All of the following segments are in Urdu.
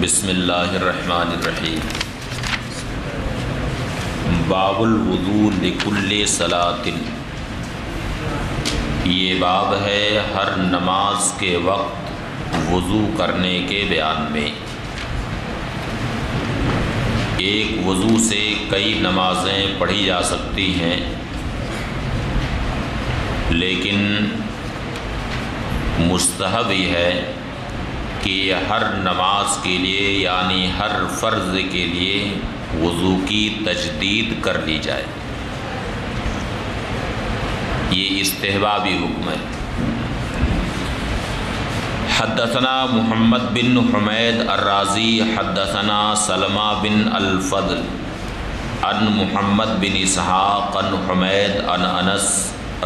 بسم اللہ الرحمن الرحیم۔ باب الوضوء لکل صلاۃ، یہ باب ہے ہر نماز کے وقت وضو کرنے کے بیان میں۔ ایک وضو سے کئی نمازیں پڑھی جا سکتی ہیں، لیکن مستحب یہ ہے کہ ہر نماز کے لیے یعنی ہر فرض کے لیے وضو کی تجدید کر لی جائے۔ یہ استحبابی حکم ہے۔ حدثنا محمد بن حمید الرازی حدثنا سلمہ بن الفضل عن محمد بن اسحاق عن حمید عن انس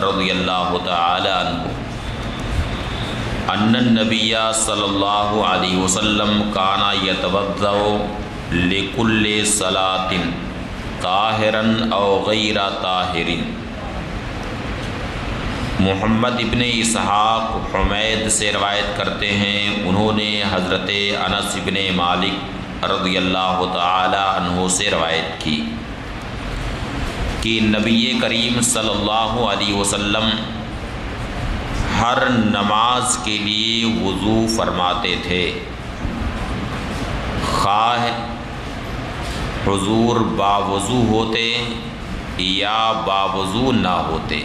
رضی اللہ تعالی عنہ ان النبی صلی اللہ علیہ وسلم کان یتوضأ لکل صلاۃ طاہرا او غیر طاہر۔ محمد ابن اسحاق حمید سے روایت کرتے ہیں، انہوں نے حضرت انس ابن مالک رضی اللہ تعالی عنہ سے روایت کی کہ نبی کریم صلی اللہ علیہ وسلم ہر نماز کے لیے وضو فرماتے تھے، خواہ حضور باوضو ہوتے یا باوضو نہ ہوتے،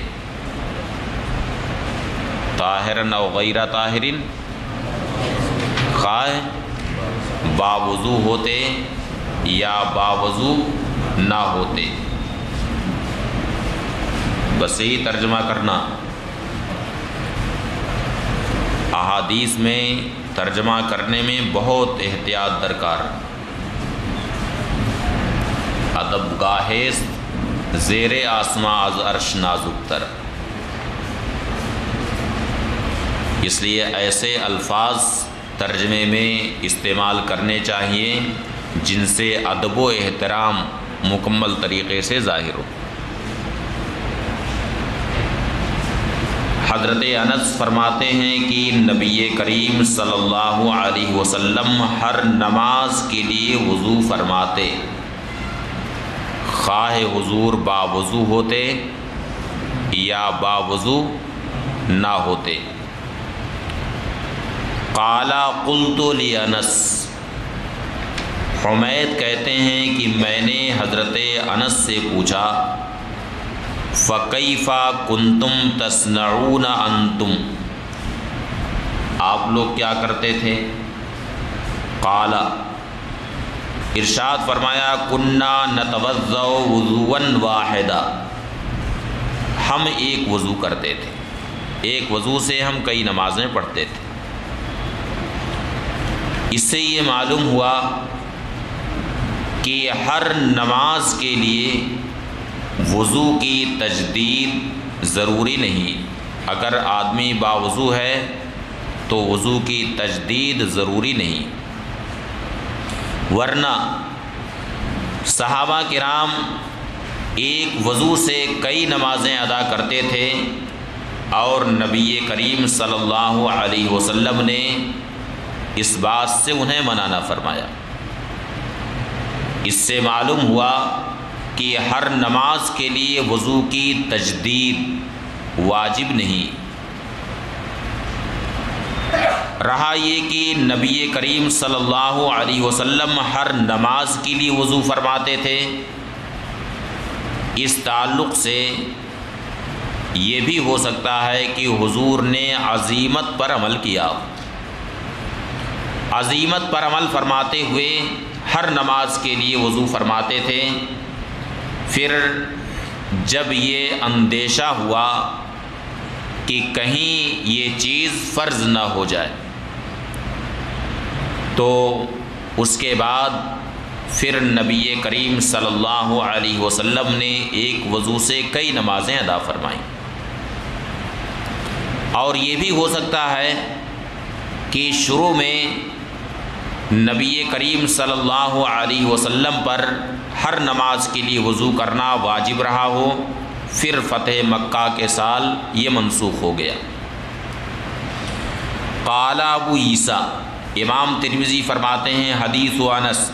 طاہرن او غیر طاہرین، خواہ باوضو ہوتے یا باوضو نہ ہوتے۔ بس یہی ترجمہ کرنا۔ احادیث میں ترجمہ کرنے میں بہت احتیاط درکار۔ ادب گاہیز زیر آسماں از عرش نازک تر، اس لیے ایسے الفاظ ترجمے میں استعمال کرنے چاہیے جن سے ادب و احترام مکمل طریقے سے ظاہر ہو۔ حضرت انس فرماتے ہیں کہ نبی کریم صلی اللہ علیہ وسلم ہر نماز کے لیے وضو فرماتے، خواہ حضور باوضو ہوتے یا باوضو نہ ہوتے۔ قال قلت لانس، حمید کہتے ہیں کہ میں نے حضرت انس سے پوچھا، فَكَيْفَ كُنْتُمْ تَصْنَعُونَ أَنْتُمْ، آپ لوگ کیا کرتے تھے؟ قال، ارشاد فرمایا، كُنَّا نَتَوَضَّأُ وُضُوًا وَاحِدًا، ہم ایک وضو کرتے تھے، ایک وضو سے ہم کئی نمازیں پڑھتے تھے۔ اس سے یہ معلوم ہوا کہ ہر نماز کے لیے وضو کی تجدید ضروری نہیں۔ اگر آدمی باوضو ہے تو وضو کی تجدید ضروری نہیں، ورنہ صحابہ کرام ایک وضو سے کئی نمازیں ادا کرتے تھے اور نبی کریم صلی اللہ علیہ وسلم نے اس بات سے انہیں منع نہ فرمایا۔ اس سے معلوم ہوا کہ ہر نماز کے لیے وضو کی تجدید واجب نہیں۔ رہا یہ کہ نبی کریم صلی اللہ علیہ وسلم ہر نماز کے لیے وضو فرماتے تھے، اس تعلق سے یہ بھی ہو سکتا ہے کہ حضور نے عزیمت پر عمل کیا، عزیمت پر عمل فرماتے ہوئے ہر نماز کے لیے وضو فرماتے تھے۔ پھر جب یہ اندیشہ ہوا کہ کہیں یہ چیز فرض نہ ہو جائے، تو اس کے بعد پھر نبی کریم صلی اللہ علیہ وسلم نے ایک وضو سے کئی نمازیں ادا فرمائیں۔ اور یہ بھی ہو سکتا ہے کہ شروع میں نبی کریم صلی اللہ علیہ وسلم پر ہر نماز کے لیے وضو کرنا واجب رہا ہو، پھر فتح مکہ کے سال یہ منسوخ ہو گیا۔ قال ابو عیسیٰ، امام ترمذی فرماتے ہیں حدیث انس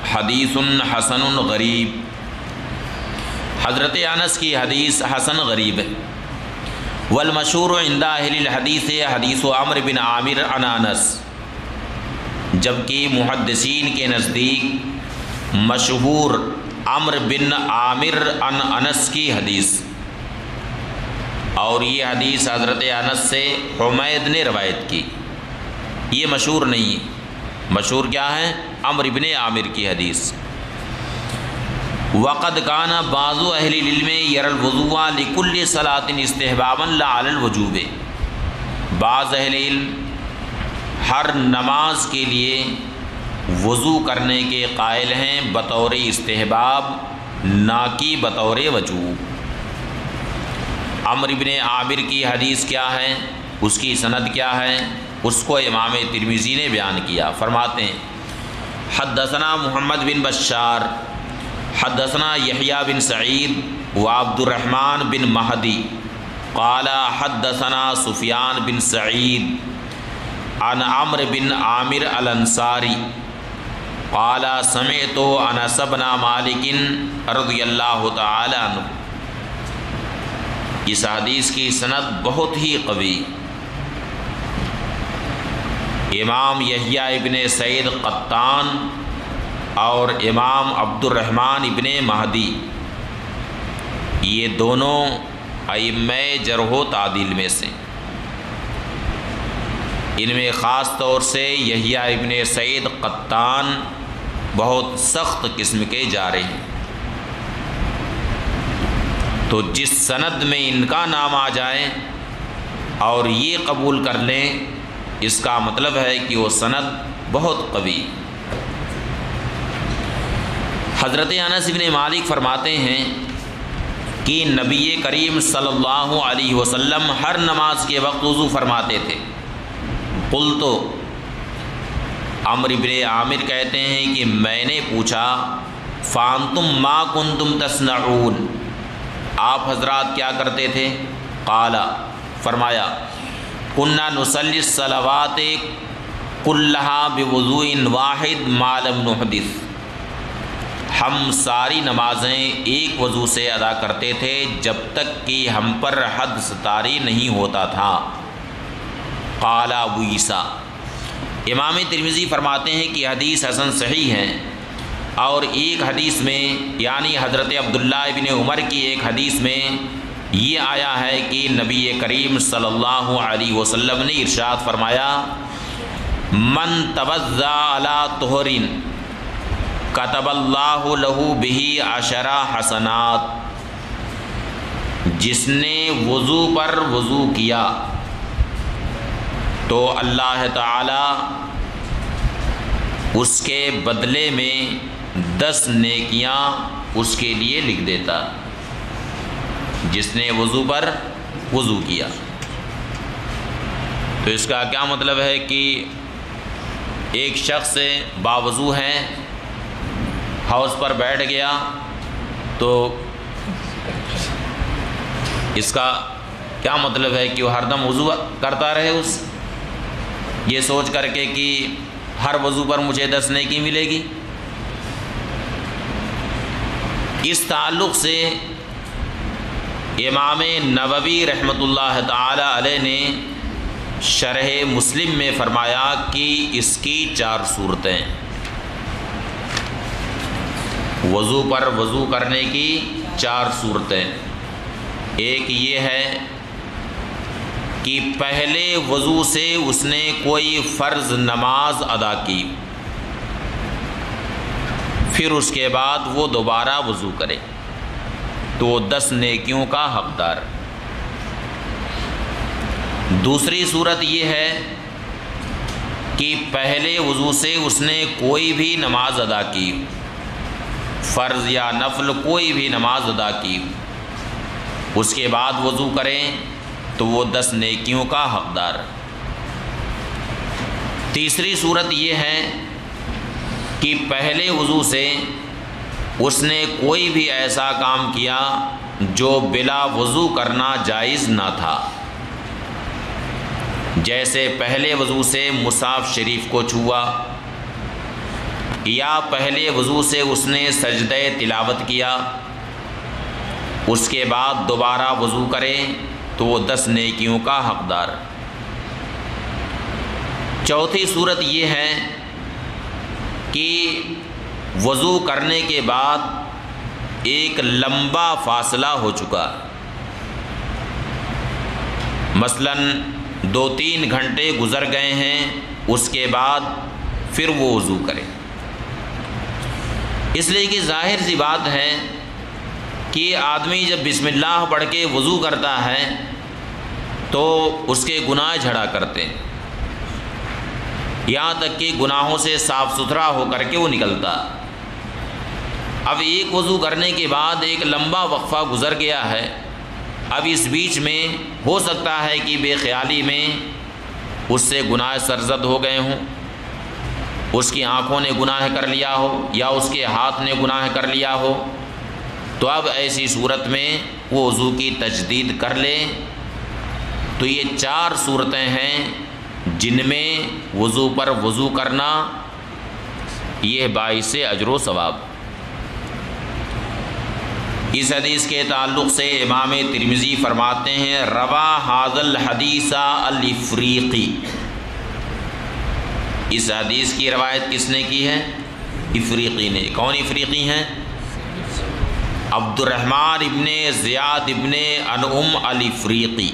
حدیث حسن غریب، حضرت انس کی حدیث حسن غریب ہے۔ والمشہور عند اہل الحدیث حدیث عمرو بن عامر عن انس، جبکہ محدثین کے نزدیک مشہور عمرو بن عامر عن انس کی حدیث، اور یہ حدیث حضرت انس سے حمید نے روایت کی، یہ مشہور نہیں ہے۔ مشہور کیا ہے؟ عمرو بن عامر کی حدیث۔ وقد کان بعض اہل العلم یری الوضوء لکل صلاۃ استحبابا لا علی الوجوب، بعض اہل علم ہر نماز کے لیے وضو کرنے کے قائل ہیں بطور استحباب، نہ کہ بطور وجوب۔ عمرو بن عامر کی حدیث کیا ہے، اس کی سند کیا ہے، اس کو امام ترمذی نے بیان کیا۔ فرماتے ہیں حدثنا محمد بن بشار حدثنا یحییٰ بن سعید و عبد الرحمن بن مہدی قال حدثنا سفیان بن سعید عن عمرو بن عامر الانصاری قال سمعت انس بن مالک رضی اللہ تعالی عنہ۔ اس حدیث کی سند بہت ہی قوی، امام یحییٰ ابن سعید قطان اور امام عبد الرحمن ابن مہدی، یہ دونوں ائمہ جرح و تعدیل میں سے، ان میں خاص طور سے یحییٰ ابن سعید قطان بہت سخت قسم کے جارح ہیں، تو جس سند میں ان کا نام آ جائے اور یہ قبول کر لیں، اس کا مطلب ہے کہ وہ سند بہت قوی۔ حضرت انس بن مالک فرماتے ہیں کہ نبی کریم صلی اللہ علیہ وسلم ہر نماز کے وقت وضو فرماتے تھے۔ قلت، عمرو بن عامر کہتے ہیں کہ میں نے پوچھا فانتم ما کنتم تصنعون، آپ حضرات کیا کرتے تھے؟ قال، فرمایا کنا نصلی الصلوات کلھا بوضوء واحد ما لم نحدث، ہم ساری نمازیں ایک وضو سے ادا کرتے تھے جب تک کہ ہم پر حدث طاری نہیں ہوتا تھا۔ قال ابو عیسیٰ، امام ترمذی فرماتے ہیں کہ حدیث حسن صحیح ہے، اور ایک حدیث میں یعنی حضرت عبداللہ ابن عمر کی ایک حدیث میں یہ آیا ہے کہ نبی کریم صلی اللہ علیہ وسلم نے ارشاد فرمایا من توضأ علی طہر کتب اللہ لہ بہ 10 حسنات، جس نے وضو پر وضو کیا تو اللہ تعالی اس کے بدلے میں 10 نیکیاں اس کے لیے لکھ دیتا، جس نے وضو پر وضو کیا۔ تو اس کا کیا مطلب ہے کہ ایک شخص باوضو ہے، ہاؤس پر بیٹھ گیا، تو اس کا کیا مطلب ہے کہ وہ ہر دم وضو کرتا رہے، اس یہ سوچ کر کے کہ ہر وضو پر مجھے 10 نیکی ملے گی۔ اس تعلق سے امام نووی رحمۃ اللہ تعالی علیہ نے شرح مسلم میں فرمایا کہ اس کی 4 صورتیں، وضو پر وضو کرنے کی 4 صورتیں۔ ایک یہ ہے کہ پہلے وضو سے اس نے کوئی فرض نماز ادا کی، پھر اس کے بعد وہ دوبارہ وضو کرے تو وہ 10 نیکیوں کا حقدار۔ دوسری صورت یہ ہے کہ پہلے وضو سے اس نے کوئی بھی نماز ادا کی، فرض یا نفل کوئی بھی نماز ادا کی، اس کے بعد وضو کریں تو وہ 10 نیکیوں کا حقدار۔ تیسری صورت یہ ہے کہ پہلے وضو سے اس نے کوئی بھی ایسا کام کیا جو بلا وضو کرنا جائز نہ تھا، جیسے پہلے وضو سے مصحف شریف کو چھوا یا پہلے وضو سے اس نے سجدہ تلاوت کیا، اس کے بعد دوبارہ وضو کرے تو وہ 10 نیکیوں کا حقدار۔ چوتھی صورت یہ ہے کہ وضو کرنے کے بعد ایک لمبا فاصلہ ہو چکا، مثلاً 2-3 گھنٹے گزر گئے ہیں، اس کے بعد پھر وہ وضو کرے۔ اس لیے کہ ظاہر سی بات ہے کہ آدمی جب بسم اللہ پڑھ کے وضو کرتا ہے تو اس کے گناہ جھڑا کرتے ہیں، یہاں تک کہ گناہوں سے صاف ستھرا ہو کر کے وہ نکلتا۔ اب ایک وضو کرنے کے بعد ایک لمبا وقفہ گزر گیا ہے، اب اس بیچ میں ہو سکتا ہے کہ بے خیالی میں اس سے گناہ سرزد ہو گئے ہوں، اس کی آنکھوں نے گناہ کر لیا ہو یا اس کے ہاتھ نے گناہ کر لیا ہو، تو اب ایسی صورت میں وہ وضو کی تجدید کر لے۔ تو یہ 4 صورتیں ہیں جن میں وضو پر وضو کرنا یہ باعث اجر و ثواب۔ اس حدیث کے تعلق سے امام ترمذی فرماتے ہیں روا ھذا الحدیث الافریقی، اس حدیث کی روایت کس نے کی ہے؟ افریقی نے۔ کون افریقی ہیں؟ عبد الرحمن ابن زیاد ابن انعم الافریقی،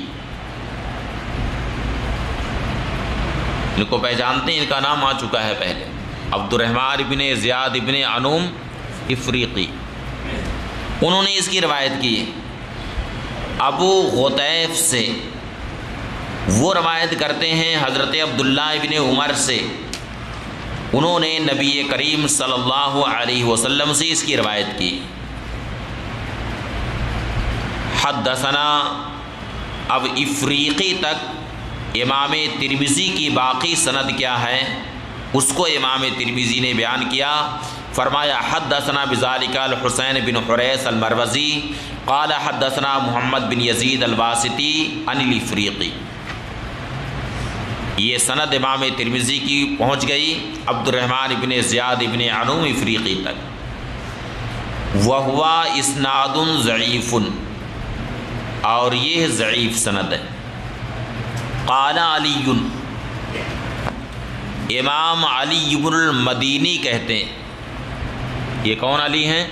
ان کو پہچانتے ہیں، ان کا نام آ چکا ہے پہلے، عبد الرحمن ابن زیاد ابن انعم افریقی، انہوں نے اس کی روایت کی ہے۔ ابو غطیف سے وہ روایت کرتے ہیں حضرت عبداللہ ابن عمر سے، انہوں نے نبی کریم صلی اللہ علیہ وسلم سے اس کی روایت کی۔ حدثنا، اب افریقی تک امام ترمذی کی باقی سند کیا ہے اس کو امام ترمذی نے بیان کیا، فرمایا حدثنا بذالک الحسین بن حریث المروزی قال حدثنا محمد بن یزید الواسطی عن الافریقی۔ یہ سند امام ترمذی کی پہنچ گئی عبد الرحمن بن زیاد بن انعم افریقی تک، وہو اسناد ضعیف، اور یہ ضعیف سند ہے۔ قال علی، امام علی بن المدینی کہتے ہیں، یہ کون علی ہیں؟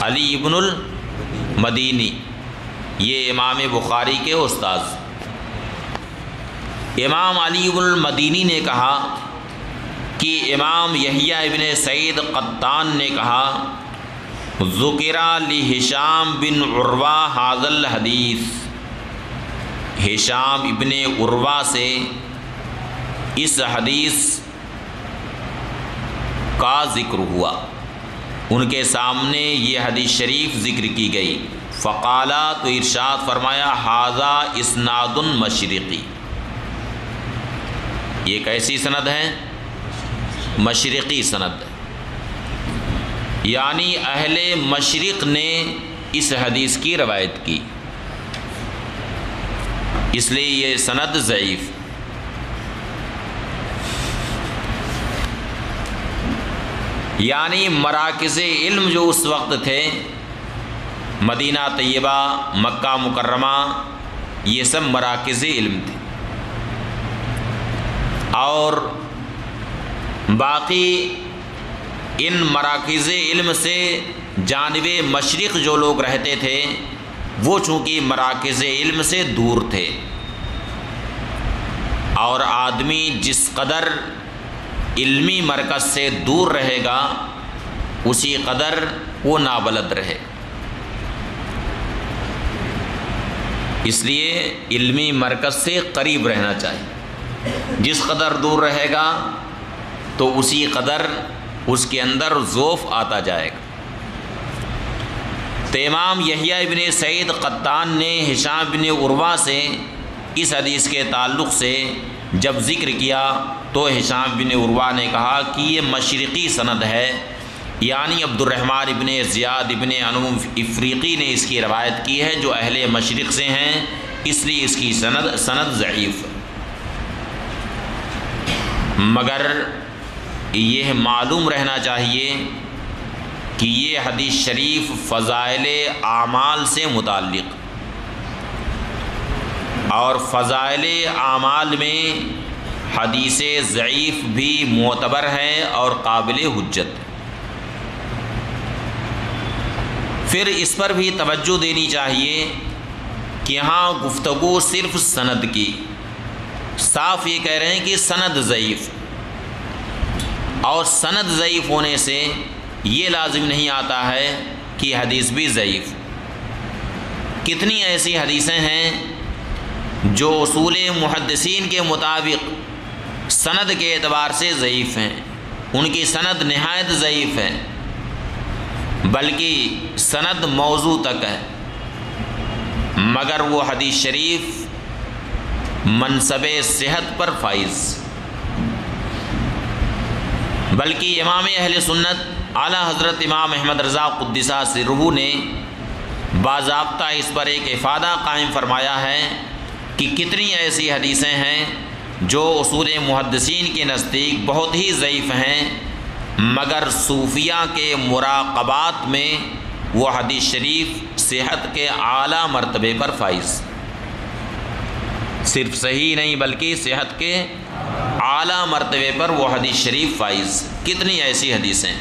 علی بن المدینی، یہ امام بخاری کے استاذ۔ امام علی بن المدینی نے کہا کہ امام یحییٰ ابن سعید قطان نے کہا ذکر لہشام بن عروہ ھذا الحدیث، ہشام ابن عروہ سے اس حدیث کا ذکر ہوا، ان کے سامنے یہ حدیث شریف ذکر کی گئی۔ فقالا، تو ارشاد فرمایا ھذا اسناد مشرقی، یہ کیسی سند ہے؟ مشرقی سند، یعنی اہل مشرق نے اس حدیث کی روایت کی، اس لیے یہ سند ضعیف۔ یعنی مراکز علم جو اس وقت تھے، مدینہ طیبہ، مکہ مکرمہ، یہ سب مراکز علم تھے، اور باقی ان مراکز علم سے جانب مشرق جو لوگ رہتے تھے وہ چونکہ مراکز علم سے دور تھے، اور آدمی جس قدر علمی مرکز سے دور رہے گا اسی قدر وہ نابلد رہے، اس لیے علمی مرکز سے قریب رہنا چاہیے، جس قدر دور رہے گا تو اسی قدر اس کے اندر ذوف آتا جائے گا۔ تو امام یحییٰ ابن سعید قطان نے ہشام بن عروہ سے اس حدیث کے تعلق سے جب ذکر کیا تو ہشام بن عروہ نے کہا کہ یہ مشرقی سند ہے، یعنی عبد الرحمن ابن زیاد ابن انعم افریقی نے اس کی روایت کی ہے جو اہل مشرق سے ہیں، اس لیے اس کی سند ضعیف ہے۔ مگر یہ معلوم رہنا چاہیے کہ یہ حدیث شریف فضائل اعمال سے متعلق، اور فضائل اعمال میں حدیث ضعیف بھی معتبر ہے اور قابل حجت۔ پھر اس پر بھی توجہ دینی چاہیے کہ یہاں گفتگو صرف سند کی، صاف یہ کہہ رہے ہیں کہ سند ضعیف، اور سند ضعیف ہونے سے یہ لازم نہیں آتا ہے کہ حدیث بھی ضعیف۔ کتنی ایسی حدیثیں ہیں جو اصول محدثین کے مطابق سند کے اعتبار سے ضعیف ہیں، ان کی سند نہایت ضعیف ہے، بلکہ سند موضوع تک ہے، مگر وہ حدیث شریف منصب صحت پر فائز۔ بلکہ امام اہل سنت اعلیٰ حضرت امام احمد رضا قدسہ سرہ نے باضابطہ اس پر ایک افادہ قائم فرمایا ہے کہ کتنی ایسی حدیثیں ہیں جو اصول محدثین کے نزدیک بہت ہی ضعیف ہیں، مگر صوفیہ کے مراقبات میں وہ حدیث شریف صحت کے اعلیٰ مرتبے پر فائز، صرف صحیح نہیں بلکہ صحت کے اعلیٰ مرتبے پر وہ حدیث شریف فائز۔ کتنی ایسی حدیثیں۔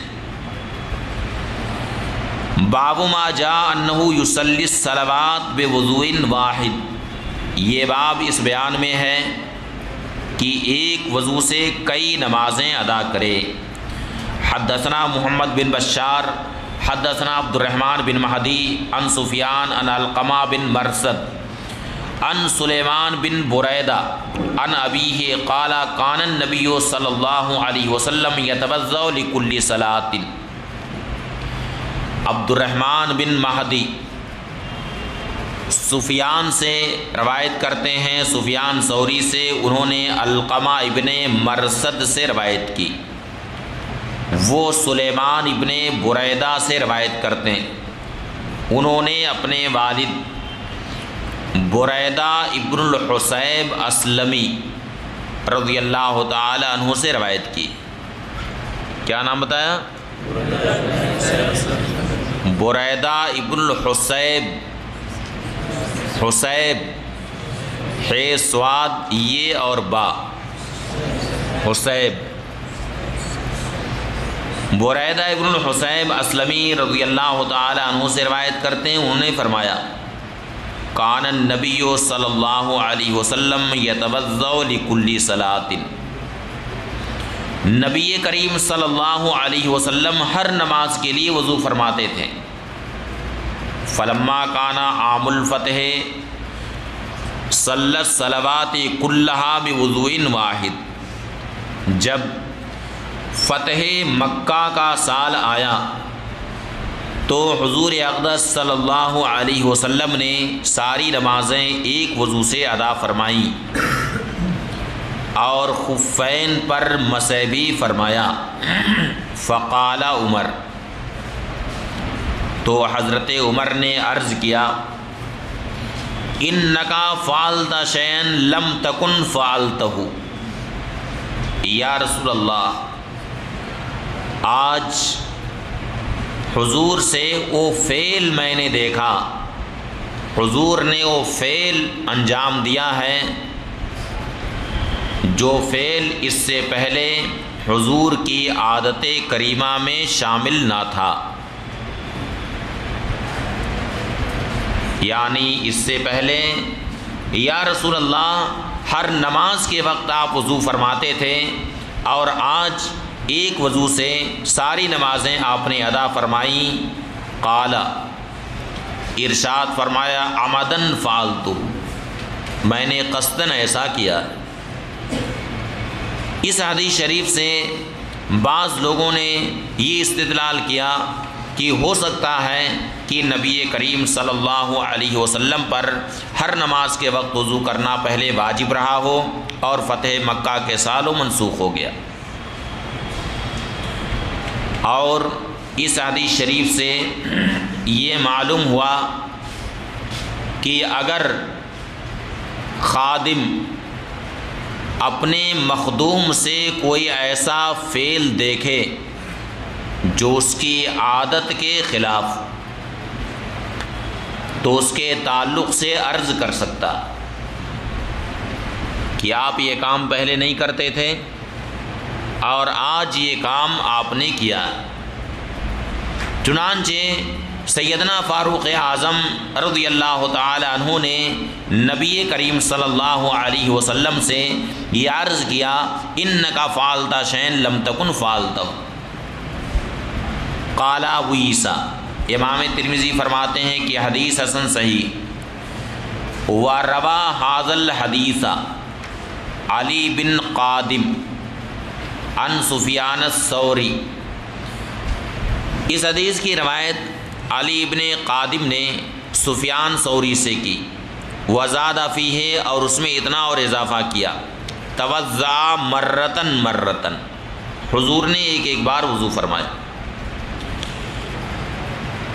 باب ما جاء انہ یصلی الصلوات بوضوء واحد، یہ باب اس بیان میں ہے کہ ایک وضو سے کئی نمازیں ادا کرے۔ حدثنا محمد بن بشار حدثنا عبد الرحمن بن مہدی عن سفیان عن علقمہ بن مرثد عن سلیمان بن بریدہ عن ابیہ قال کان النبی صلی اللہ علیہ وسلم یتوضأ لکل صلاۃ۔ عبد الرحمن بن مہدی سفیان سے روایت کرتے ہیں، سفیان ثوری سے، انہوں نے علقمہ ابن مرثد سے روایت کی، وہ سلیمان ابن بریدہ سے روایت کرتے ہیں، انہوں نے اپنے والد بریدہ ابن الحصیب اسلمی رضی اللہ تعالی عنہ سے روایت کی۔ کیا نام بتایا؟ بریدہ ابن الحصیب، حصیب ہے سواد یہ اور با، حصیب۔ بریدہ ابن الحصیب اسلمی رضی اللہ تعالی عنہ سے روایت کرتے ہیں، انہوں نے فرمایا کان النبی صلی اللہ علیہ وسلم یتوضأ لکل صلاۃ، نبی کریم صلی اللہ علیہ وسلم ہر نماز کے لیے وضو فرماتے تھے۔ فلما کان عام الفتح صلی الصلوات کلھا بوضوء واحد، جب فتح مکہ کا سال آیا تو حضور اقدس صلی اللہ علیہ وسلم نے ساری نمازیں ایک وضو سے ادا فرمائیں اور خفین پر مسح بھی فرمایا۔ فقال عمر، تو حضرت عمر نے عرض کیا انکا فعلت شیئا لم تکن فعلتہ، یا رسول اللہ آج حضور سے وہ فعل میں نے دیکھا، حضور نے وہ فعل انجام دیا ہے جو فعل اس سے پہلے حضور کی عادت کریمہ میں شامل نہ تھا، یعنی اس سے پہلے یا رسول اللہ ہر نماز کے وقت آپ وضو فرماتے تھے، اور آج ایک وضو سے ساری نمازیں آپ نے ادا فرمائیں۔ قال، ارشاد فرمایا عمدن فعلتو، میں نے قصدن ایسا کیا۔ اس حدیث شریف سے بعض لوگوں نے یہ استدلال کیا کہ ہو سکتا ہے کہ نبی کریم صلی اللہ علیہ وسلم پر ہر نماز کے وقت وضو کرنا پہلے واجب رہا ہو اور فتح مکہ کے سالوں منسوخ ہو گیا، اور اس حدیث شریف سے یہ معلوم ہوا کہ اگر خادم اپنے مخدوم سے کوئی ایسا فعل دیکھے جو اس کی عادت کے خلاف، تو اس کے تعلق سے عرض کر سکتا کہ آپ یہ کام پہلے نہیں کرتے تھے اور آج یہ کام آپ نے کیا۔ چنانچہ سیدنا فاروق اعظم رضی اللہ تعالی عنہ نے نبی کریم صلی اللہ علیہ وسلم سے یہ عرض کیا، انکا فعلتا شین لم تکن فعلتا۔ قال ابو عیسیٰ، امام ترمذی فرماتے ہیں کہ حدیث حسن صحیح۔ وَرَوَى هَذَا الْحَدِيثَ علی بن قادم عن سفیان الثوری، اس حدیث کی روایت علی ابن قادم نے سفیان ثوری سے کی، وزاد فیہ، اور اس میں اتنا اور اضافہ کیا، توضع مرتن مرتن، حضور نے ایک ایک بار وضو فرمایا۔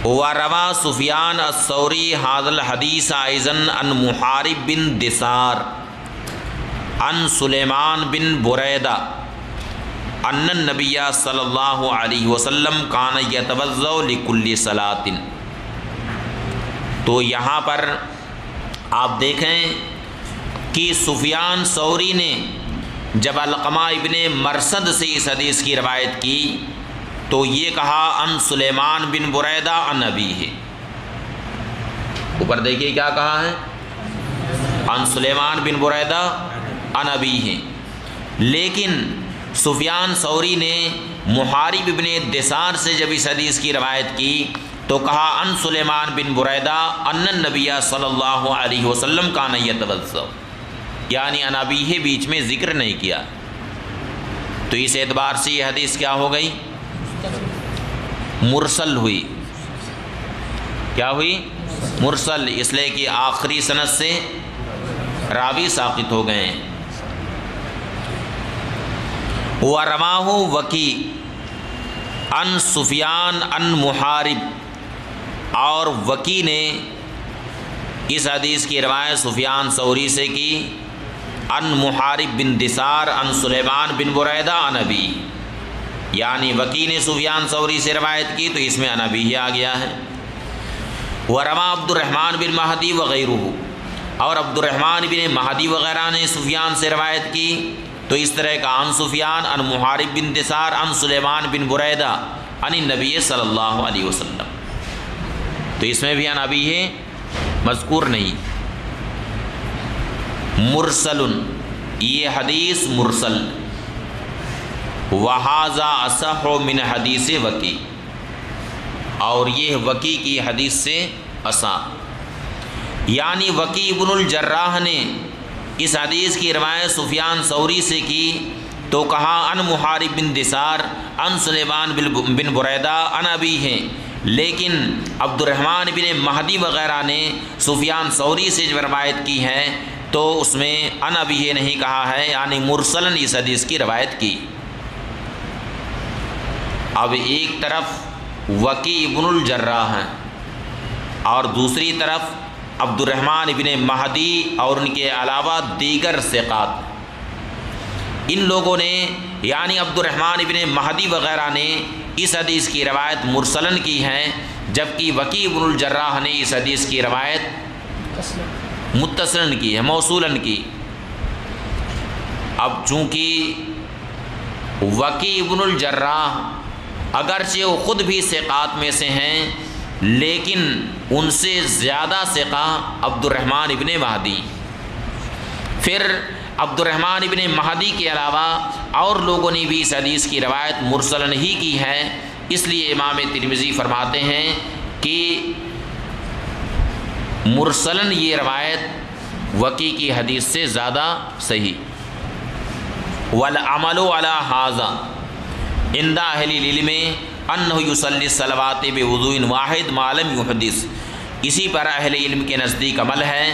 وَرَوَى سفیان الثوری هذا الحدیث ایضا عن محارب بن دثار عن سلیمان بن بریدہ ان النبی صلی اللہ علیہ وسلم کان یتوضأ لکل صلاۃ۔ تو یہاں پر آپ دیکھیں کہ سفیان ثوری نے جب علقمہ ابن مرثد سے اس حدیث کی روایت کی تو یہ کہا ان سلیمان بن بریدہ عن ابیہ، اوپر دیکھیے کیا کہا ہے، ان سلیمان بن بریدہ عن ابیہ، لیکن سفیان ثوری نے محارب ابن دثار سے جب اس حدیث کی روایت کی تو کہا ان سلیمان بن بریدہ ان النبی صلی اللہ علیہ وسلم کان یتوضأ، یعنی ان ابیہ بیچ میں ذکر نہیں کیا۔ تو اس اعتبار سے یہ حدیث کیا ہو گئی، مرسل ہوئی۔ کیا ہوئی؟ مرسل، اس لیے کہ آخری سند سے راوی ساقط ہو گئے ہیں۔ وَرَوَاهُ وَكِيعٌ عن سفیان عن محارب، اور وکی نے اس حدیث کی روایت سفیان ثوری سے کی، عن محارب بن دثار عن سلیمان بن بریدہ عن ابی، یعنی وکی نے سفیان ثوری سے روایت کی تو اس میں عن ابی ہی آ گیا ہے۔ وَرَوَى عبد الرحمن بن مہدی وغیرہ، اور عبد الرحمن بن مہدی وغیرہ نے سفیان سے روایت کی تو اس طرح کا عن سفیان عن محارب بن دثار عن سلیمان بن بریدہ عن النبی صلی اللہ علیہ وسلم، تو اس میں بھی عن ابی ہے، مذکور نہیں۔ مرسل، یہ حدیث مرسل، وہذا اصح من حدیث وکی، اور یہ وکی کی حدیث سے اصح، یعنی وکی ابن الجراح نے اس حدیث کی روایت سفیان ثوری سے کی تو کہا ان محارب بن دثار ان سلیمان بن بریدہ ان ابی ہیں، لیکن عبد الرحمن بن مہدی وغیرہ نے سفیان ثوری سے جو روایت کی ہے تو اس میں ان ابی نہیں کہا ہے، یعنی مرسلن اس حدیث کی روایت کی۔ اب ایک طرف وکی ابن الجراح ہیں اور دوسری طرف عبد الرحمن ابن مہدی اور ان کے علاوہ دیگر ثقات، ان لوگوں نے یعنی عبد الرحمن ابن مہدی وغیرہ نے اس حدیث کی روایت مرسلن کی ہے، جبکہ وکی ابن الجراح نے اس حدیث کی روایت متصلن کی ہے، موصولن کی۔ اب چونکہ وکی ابن الجراح اگرچہ وہ خود بھی ثقات میں سے ہیں لیکن ان سے زیادہ ثقہ عبد الرحمن ابن مہدی، پھر عبد الرحمن ابن مہدی کے علاوہ اور لوگوں نے بھی اس حدیث کی روایت مرسلن ہی کی ہے، اس لیے امام ترمذی فرماتے ہیں کہ مرسلن یہ روایت وکی کی حدیث سے زیادہ صحیح۔ والعمل علی ھذا عند اہل العلم انہ یصلی الصلوات بوضوء واحد ما لم یحدث، اسی پر اہل علم کے نزدیک عمل ہے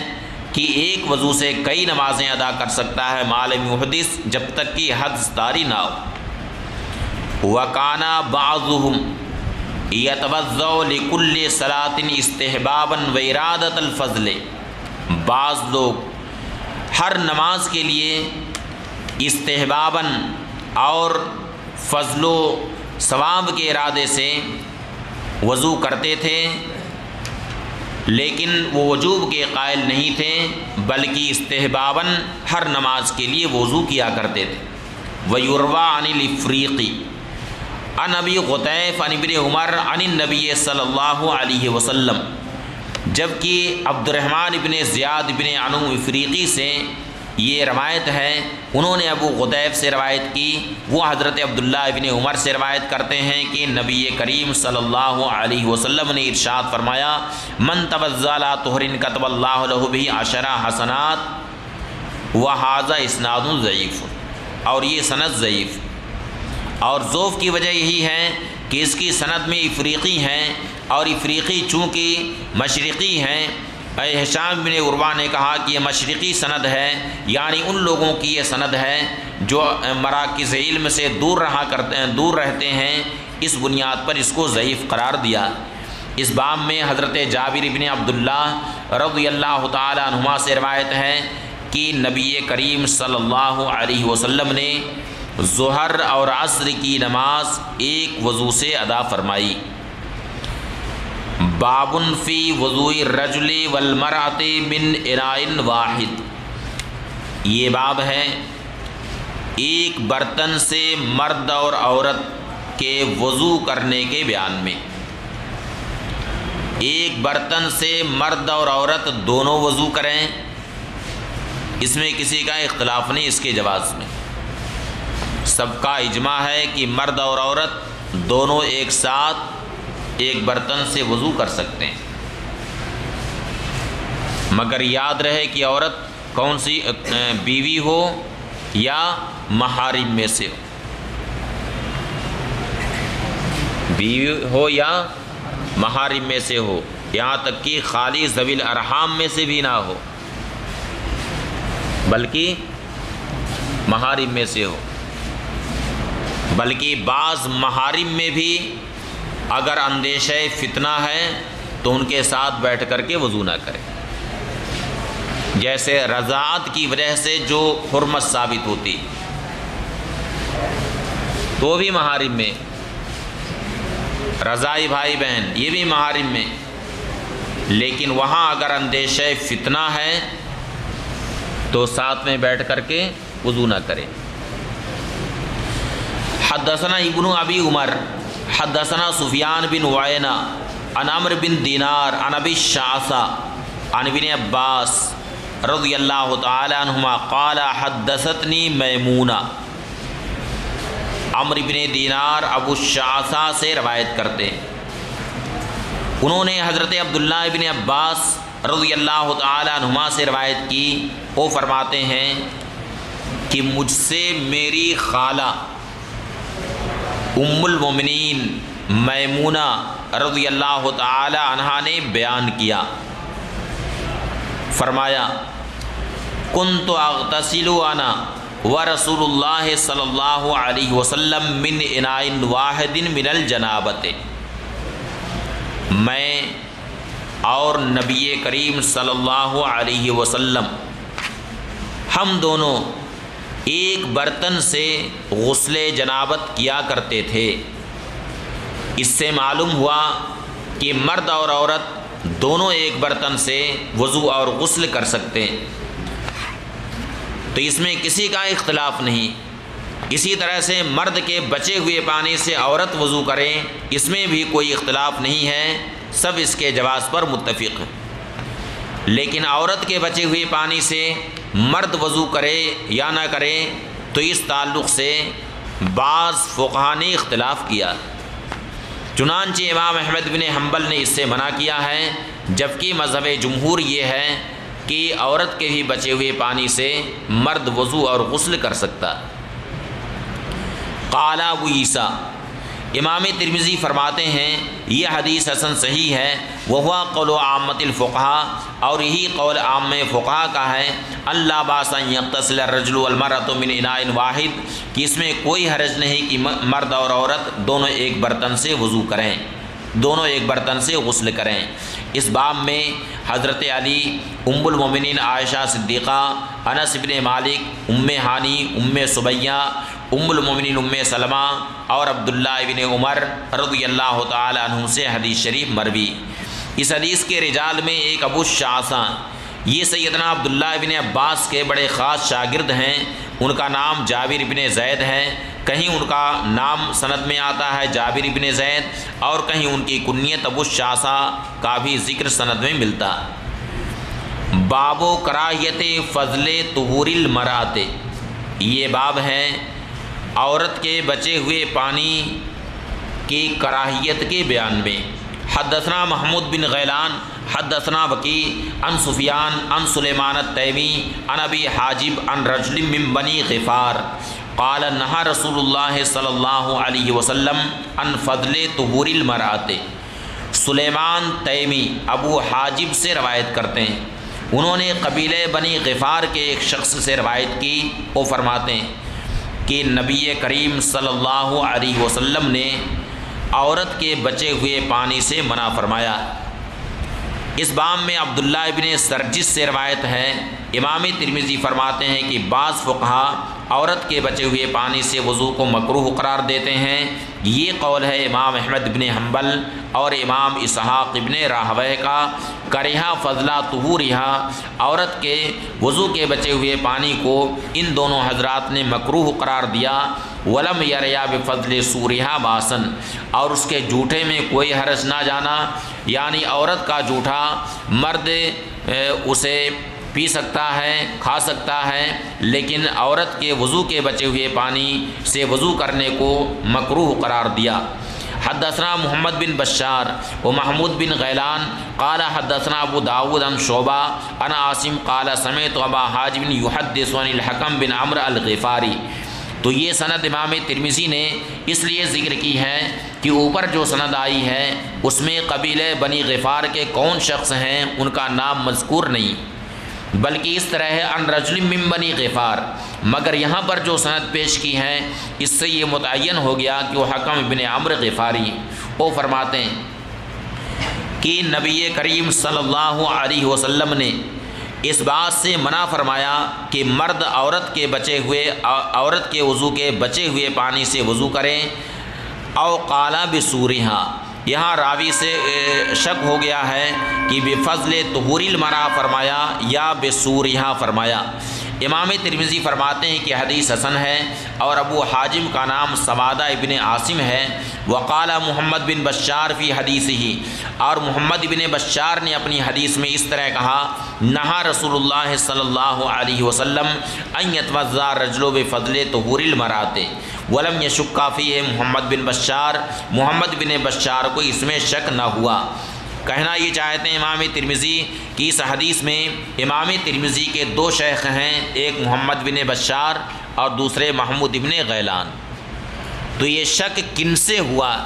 کہ ایک وضو سے کئی نمازیں ادا کر سکتا ہے ما لم یحدث، جب تک کہ حدث طاری نہ ہو۔ وکان بعضهم یتوضأ لکل صلاۃ استحبابا و ارادۃ الفضل، بعض لوگ ہر نماز کے لیے استحباباً اور فضل و ثواب کے ارادے سے وضو کرتے تھے، لیکن وہ وجوب کے قائل نہیں تھے، بلکہ استحباباً ہر نماز کے لیے وضو کیا کرتے تھے۔ وَيُرْوَى عَنِ الْإِفْرِيقِ عن ابی غطیف عن ابن عمر عن النبی صلی اللہ علیہ وسلم، جبکہ عبد الرحمن ابن زیاد ابن عنو افریقی سے یہ روایت ہے، انہوں نے ابو غطیف سے روایت کی، وہ حضرت عبداللہ ابن عمر سے روایت کرتے ہیں کہ نبی کریم صلی اللہ علیہ وسلم نے ارشاد فرمایا، من توضأ علی طہر کتب اللہ لہ بہ 10 حسنات وہذا اسناد ضعیف، اور یہ سند ضعیف، اور ضعف کی وجہ یہی ہے کہ اس کی سند میں افریقی ہیں، اور افریقی چونکہ مشرقی ہیں۔ ہشام بن عروہ نے کہا کہ یہ مشرقی سند ہے، یعنی ان لوگوں کی یہ سند ہے جو مراکز علم سے دور رہتے ہیں، اس بنیاد پر اس کو ضعیف قرار دیا۔ اس باب میں حضرت جابر بن عبداللہ رضی اللہ تعالی عنہما سے روایت ہے کہ نبی کریم صلی اللہ علیہ وسلم نے ظہر اور عصر کی نماز ایک وضو سے ادا فرمائی۔ باب فی وضوء الرجل والمرأة من اناء واحد، یہ باب ہے ایک برتن سے مرد اور عورت کے وضو کرنے کے بیان میں۔ ایک برتن سے مرد اور عورت دونوں وضو کریں، اس میں کسی کا اختلاف نہیں، اس کے جواز میں سب کا اجماع ہے کہ مرد اور عورت دونوں ایک ساتھ ایک برتن سے وضو کر سکتے ہیں، مگر یاد رہے کہ عورت کون سی، بیوی ہو یا محارم میں سے ہو، بیوی ہو یا محارم میں سے ہو، یہاں تک کہ خالی ذوی الارحام میں سے بھی نہ ہو بلکہ محارم میں سے ہو، بلکہ بعض محارم میں بھی اگر اندیشہ فتنہ ہے تو ان کے ساتھ بیٹھ کر کے وضو نہ کرے، جیسے رضاعت کی وجہ سے جو حرمت ثابت ہوتی تو بھی محارم میں، رضائی بھائی بہن یہ بھی محارم میں، لیکن وہاں اگر اندیشہ فتنہ ہے تو ساتھ میں بیٹھ کر کے وضو نہ کرے۔ حدثنا ابن ابی عمر حدثنا سفیان بن عیینہ عن عمرو بن دینار عن ابی الشعثاء عن ابن عباس رضی اللہ تعالی عنہما قال حدثتنی میمونہ، عمرو بن دینار ابو الشعثاء سے روایت کرتے، انہوں نے حضرت عبداللہ ابن عباس رضی اللہ تعالی عنہما سے روایت کی، وہ فرماتے ہیں کہ مجھ سے میری خالہ ام المومنین میمونہ رضی اللہ تعالی عنہا نے بیان کیا، فرمایا کنت اغتسل انا ورسول اللہ صلی اللہ علیہ وسلم من اناء واحد من الجنابۃ، میں اور نبی کریم صلی اللہ علیہ وسلم ہم دونوں ایک برتن سے غسل جنابت کیا کرتے تھے۔ اس سے معلوم ہوا کہ مرد اور عورت دونوں ایک برتن سے وضو اور غسل کر سکتے ہیں، تو اس میں کسی کا اختلاف نہیں۔ اسی طرح سے مرد کے بچے ہوئے پانی سے عورت وضو کرے، اس میں بھی کوئی اختلاف نہیں ہے، سب اس کے جواز پر متفق ہیں۔ لیکن عورت کے بچے ہوئے پانی سے مرد وضو کرے یا نہ کرے تو اس تعلق سے بعض فقہا نے اختلاف کیا، چنانچہ امام احمد بن حنبل نے اس سے منع کیا ہے، جبکہ مذہب جمہور یہ ہے کہ عورت کے بھی بچے ہوئے پانی سے مرد وضو اور غسل کر سکتا۔ قال ابو عیسیٰ، امام ترمذی فرماتے ہیں یہ حدیث حسن صحیح ہے، وہو قول عامۃ الفقہاء، اور یہی قول عام فقہا کا ہے، اللہ باس ان یغتسل الرجل والمرأة من اناء واحد، کہ اس میں کوئی حرج نہیں کہ مرد اور عورت دونوں ایک برتن سے وضو کریں۔ دونوں ایک برتن سے غسل کریں۔ اس باب میں حضرت علی، ام المومنین عائشہ صدیقہ، انس بن مالک، ام ہانی، ام سمیہ، ام المومنین ام سلمہ اور عبداللہ بن عمر رضی اللہ تعالی عنہ سے حدیث شریف مروی۔ اس حدیث کے رجال میں ایک ابو الشعثاء، یہ سیدنا عبداللہ بن عباس کے بڑے خاص شاگرد ہیں، ان کا نام جابر بن زید ہے، کہیں ان کا نام سند میں آتا ہے جابر بن زید اور کہیں ان کی کنیت ابو الشعثاء کا بھی ذکر سند میں ملتا۔ باب و کراہیت فضل طہور المرأۃ، یہ باب ہے عورت کے بچے ہوئے پانی کی کراہیت کے بیان میں۔ حدثنا محمود بن غیلان حدثنا وکی عن سفیان عن سلیمان التیمی عن ابی حاجب عن رجل من بنی غفار قال نہا رسول اللہ صلی اللہ علیہ وسلم عن فضل طہور المرأۃ۔ سلیمان تیمی ابو حاجب سے روایت کرتے ہیں، انہوں نے قبیلہ بنی غفار کے ایک شخص سے روایت کی، وہ فرماتے ہیں کہ نبی کریم صلی اللہ علیہ وسلم نے عورت کے بچے ہوئے پانی سے منع فرمایا۔ اس باب میں عبداللہ ابن سرجس سے روایت ہے، امام ترمذی فرماتے ہیں کہ بعض فقہا عورت کے بچے ہوئے پانی سے وضو کو مکروہ قرار دیتے ہیں، یہ قول ہے امام احمد بن حنبل اور امام اسحاق ابن راہویہ کا۔ کرہا فضلہ طہورہا، عورت کے وضو کے بچے ہوئے پانی کو ان دونوں حضرات نے مکروہ قرار دیا۔ ولم یریا بفضل سورہا باسن، اور اس کے جوٹھے میں کوئی حرج نہ جانا، یعنی عورت کا جوٹھا مرد اسے پی سکتا ہے، کھا سکتا ہے، لیکن عورت کے وضو کے بچے ہوئے پانی سے وضو کرنے کو مکروہ قرار دیا۔ حدثنا محمد بن بشار و محمود بن غیلان قال حدثنا ابو داود عن شعبہ عن عاصم قال سمعت ابا حاجب یحدث عن الحکم بن عمرو الغفاری۔ تو یہ سند امام ترمذی نے اس لیے ذکر کی ہے کہ اوپر جو سند آئی ہے اس میں قبیلہ بنی غفار کے کون شخص ہیں ان کا نام مذکور نہیں، بلکہ اس طرح ہے ان رجل من بنی غفار، مگر یہاں پر جو سند پیش کی ہے اس سے یہ متعین ہو گیا کہ وہ حکم بن عمرو غفاری۔ وہ فرماتے ہیں کہ نبی کریم صلی اللہ علیہ وسلم نے اس بات سے منع فرمایا کہ مرد عورت کے وضو کے بچے ہوئے پانی سے وضو کریں، او قالا بسورہا، یہاں راوی سے شک ہو گیا ہے کہ بفضل طہور المرأۃ فرمایا یا بسورہا فرمایا۔ امام ترمذی فرماتے ہیں کہ حدیث حسن ہے اور ابو حاجم کا نام سوادہ ابن عاصم ہے۔ وقال محمد بن بشار فی حدیثہ، اور محمد بن بشار نے اپنی حدیث میں اس طرح کہا، نہا رسول اللہ صلی اللہ علیہ وسلم ان یتوضا الرجل بفضل طہور المرأۃ ولم یشک فیہ محمد بن بشار، محمد بن بشار کو اس میں شک نہ ہوا۔ کہنا یہ چاہتے ہیں امام ترمذی کہ اس حدیث میں امام ترمذی کے دو شیخ ہیں، ایک محمد بن بشار اور دوسرے محمود بن غیلان، تو یہ شک کن سے ہوا؟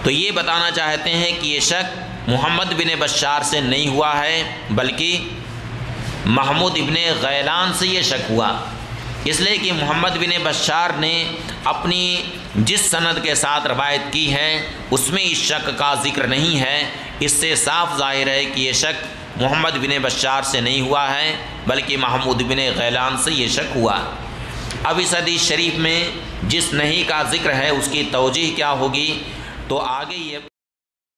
تو یہ بتانا چاہتے ہیں کہ یہ شک محمد بن بشار سے نہیں ہوا ہے بلکہ محمود بن غیلان سے یہ شک ہوا، اس لیے کہ محمد بن بشار نے اپنی جس سند کے ساتھ روایت کی ہے اس میں اس شک کا ذکر نہیں ہے۔ اس سے صاف ظاہر ہے کہ یہ شک محمد بن بشار سے نہیں ہوا ہے بلکہ محمود بن غیلان سے یہ شک ہوا۔ اب اس حدیث شریف میں جس نہیں کا ذکر ہے اس کی توجیہ کیا ہوگی؟ تو آگے یہ